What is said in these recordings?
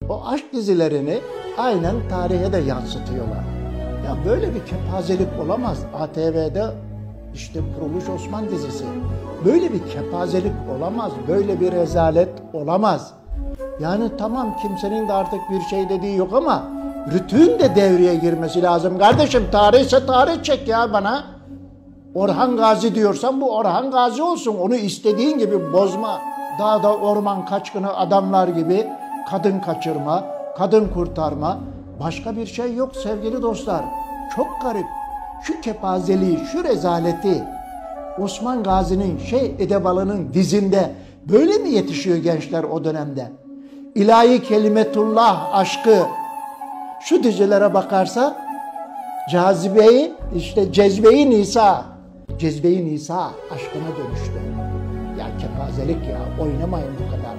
O aşk dizilerini aynen tarihe de yansıtıyorlar. Ya böyle bir kepazelik olamaz. ATV'de işte Kuruluş Osman dizisi. Böyle bir kepazelik olamaz. Böyle bir rezalet olamaz. Yani tamam, kimsenin de artık bir şey dediği yok ama Rütü'nün de devreye girmesi lazım. Kardeşim, tarihse tarih çek ya bana. Orhan Gazi diyorsan bu Orhan Gazi olsun. Onu istediğin gibi bozma. Dağda orman kaçkını adamlar gibi kadın kaçırma, kadın kurtarma. Başka bir şey yok sevgili dostlar. Çok garip. Şu kepazeliği, şu rezaleti Osman Gazi'nin Edebalı'nın dizinde böyle mi yetişiyor gençler o dönemde? İlahi Kelimetullah aşkı, şu dizilere bakarsa cazibeyi, işte cezbeyi Nisa, cezbeyi Nisa aşkına dönüştü. Ya kepazelik ya, oynamayın bu kadar.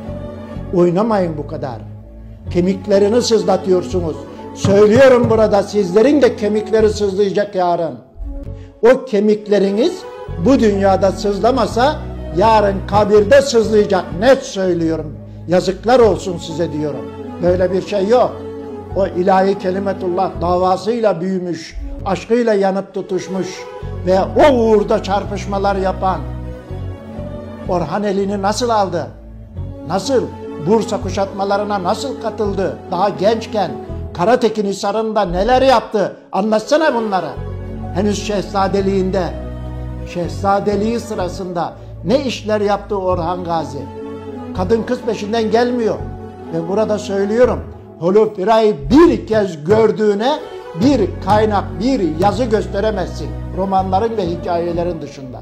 Oynamayın bu kadar. Kemiklerini sızlatıyorsunuz. Söylüyorum burada, sizlerin de kemikleri sızlayacak yarın. O kemikleriniz bu dünyada sızlamasa yarın kabirde sızlayacak. Net söylüyorum. Yazıklar olsun size diyorum. Böyle bir şey yok. O ilahi kelimetullah davasıyla büyümüş, aşkıyla yanıp tutuşmuş ve o uğurda çarpışmalar yapan Orhan elini nasıl aldı? Nasıl? Bursa kuşatmalarına nasıl katıldı? Daha gençken Karatekin Hisarı'nda neler yaptı? Anlatsana bunları. Henüz şehzadeliği sırasında ne işler yaptı Orhan Gazi? Kadın kız peşinden gelmiyor. Ve burada söylüyorum, Holofira'yı bir kez gördüğüne bir kaynak, bir yazı gösteremezsin. Romanların ve hikayelerin dışında.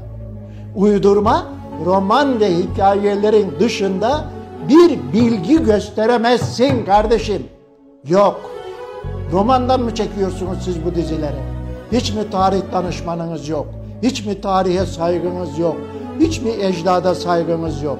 Uydurma, roman ve hikayelerin dışında bir bilgi gösteremezsin kardeşim. Yok. Romandan mı çekiyorsunuz siz bu dizileri? Hiç mi tarih danışmanınız yok? Hiç mi tarihe saygınız yok? Hiç mi ecdada saygınız yok?